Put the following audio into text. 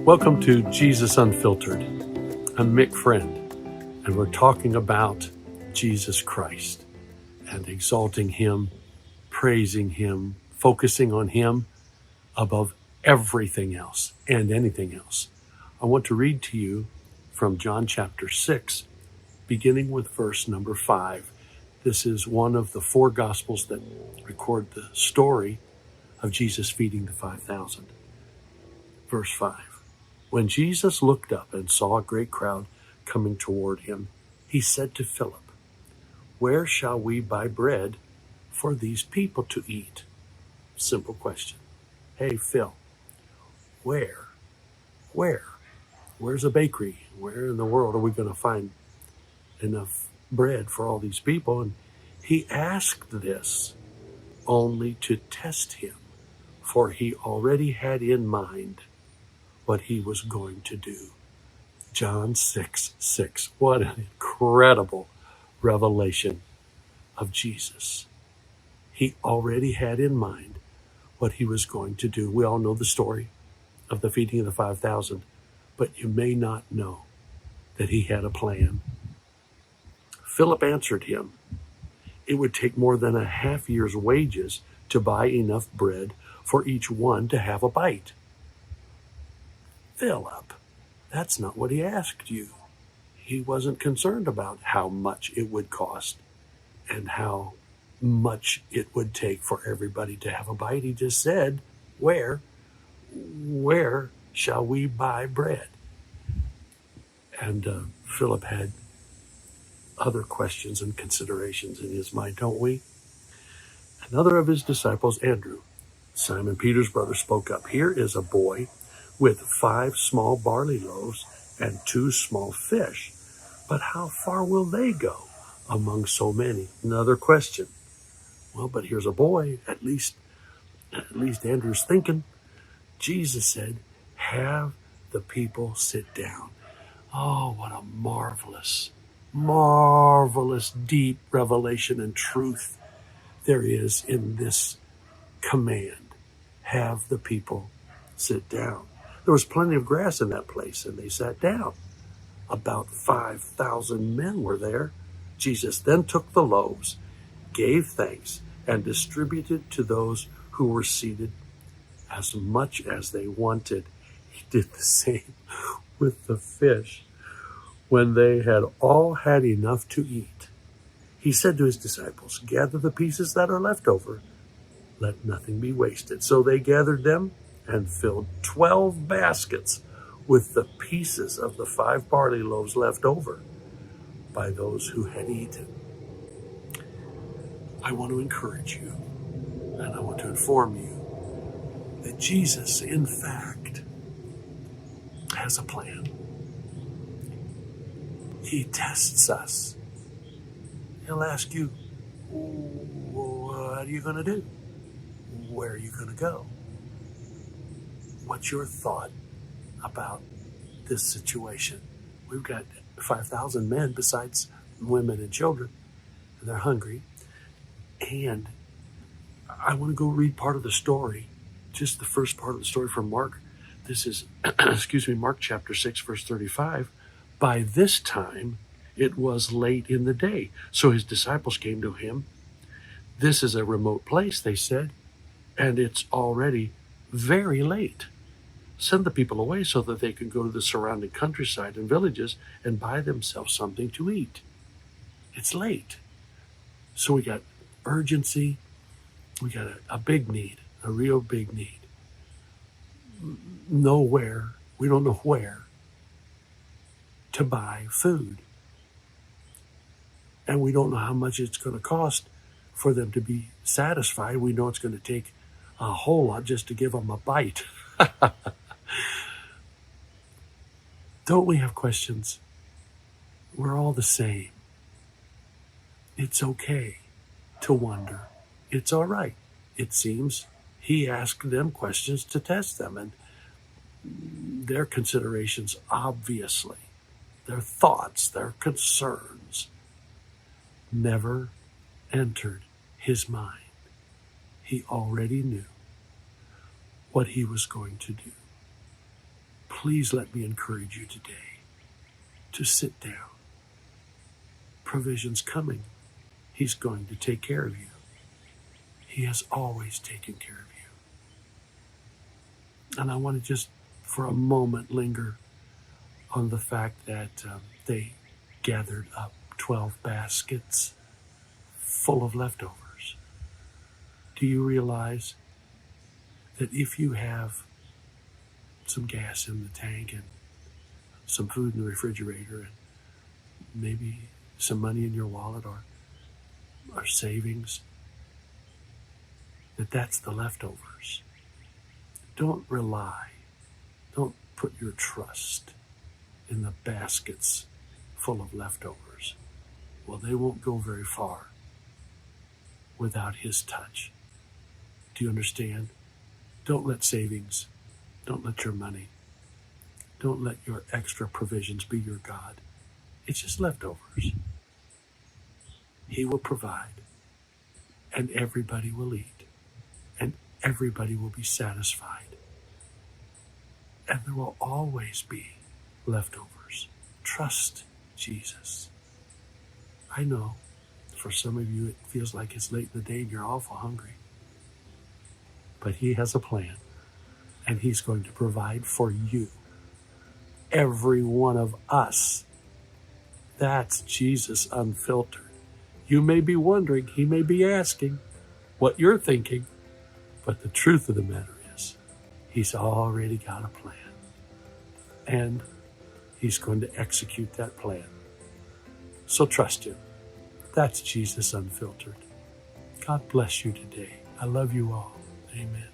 Welcome to Jesus Unfiltered. I'm Mick Friend, and we're talking about Jesus Christ and exalting Him, praising Him, focusing on Him above everything else and anything else. I want to read to you from John chapter 6, beginning with verse number 5. This is one of the four Gospels that record the story of Jesus feeding the 5,000. Verse 5. When Jesus looked up and saw a great crowd coming toward him, he said to Philip, "Where shall we buy bread for these people to eat?" Simple question. Hey, Phil, where? Where's a bakery? Where in the world are we going to find enough bread for all these people? And he asked this only to test him, for he already had in mind what he was going to do. John 6:6. What an incredible revelation of Jesus. He already had in mind what he was going to do. We all know the story of the feeding of the 5,000, but you may not know that he had a plan. Philip answered him, "It would take more than a half year's wages to buy enough bread for each one to have a bite." Philip, that's not what he asked you. He wasn't concerned about how much it would cost and how much it would take for everybody to have a bite. He just said, where shall we buy bread? And Philip had other questions and considerations in his mind, don't we? Another of his disciples, Andrew, Simon Peter's brother, spoke up. "Here is a boy with 5 small barley loaves and 2 small fish. But how far will they go among so many?" Another question. Well, but here's a boy. At least Andrew's thinking. Jesus said, "Have the people sit down." Oh, what a marvelous, deep revelation and truth there is in this command. Have the people sit down. There was plenty of grass in that place, and they sat down. About 5,000 men were there. Jesus then took the loaves, gave thanks, and distributed to those who were seated as much as they wanted. He did the same with the fish. When they had all had enough to eat, he said to his disciples, "Gather the pieces that are left over. Let nothing be wasted." So they gathered them and filled 12 baskets with the pieces of the 5 barley loaves left over by those who had eaten. I want to encourage you, and I want to inform you that Jesus, in fact, has a plan. He tests us. He'll ask you, what are you going to do? Where are you going to go? What's your thought about this situation? We've got 5,000 men besides women and children, and they're hungry. And I want to go read part of the story, just the first part of the story from Mark. This is, Mark chapter 6, verse 35. By this time, it was late in the day. So his disciples came to him. "This is a remote place," they said, "and it's already very late. Send the people away so that they can go to the surrounding countryside and villages and buy themselves something to eat. It's late." So we got urgency. We got a big need, a real big need. Nowhere, we don't know where to buy food. And we don't know how much it's going to cost for them to be satisfied. We know it's going to take a whole lot just to give them a bite. Don't we have questions? We're all the same. It's okay to wonder. It's all right. It seems he asked them questions to test them, and their considerations, obviously, their thoughts, their concerns, never entered his mind. He already knew what he was going to do. Please let me encourage you today to sit down. Provision's coming. He's going to take care of you. He has always taken care of you. And I want to just for a moment linger on the fact that they gathered up 12 baskets full of leftovers. Do you realize that if you have some gas in the tank and some food in the refrigerator and maybe some money in your wallet or savings, that's the leftovers? Don't put your trust in the baskets full of leftovers. Well, they won't go very far without His touch. Do you understand? Don't let savings, don't let your money, don't let your extra provisions be your God. It's just leftovers. He will provide, and everybody will eat, and everybody will be satisfied. And there will always be leftovers. Trust Jesus. I know for some of you it feels like it's late in the day and you're awful hungry. But He has a plan, and He's going to provide for you. Every one of us. That's Jesus unfiltered. You may be wondering, He may be asking what you're thinking, but the truth of the matter is, He's already got a plan. And He's going to execute that plan. So trust Him. That's Jesus unfiltered. God bless you today. I love you all. Amen.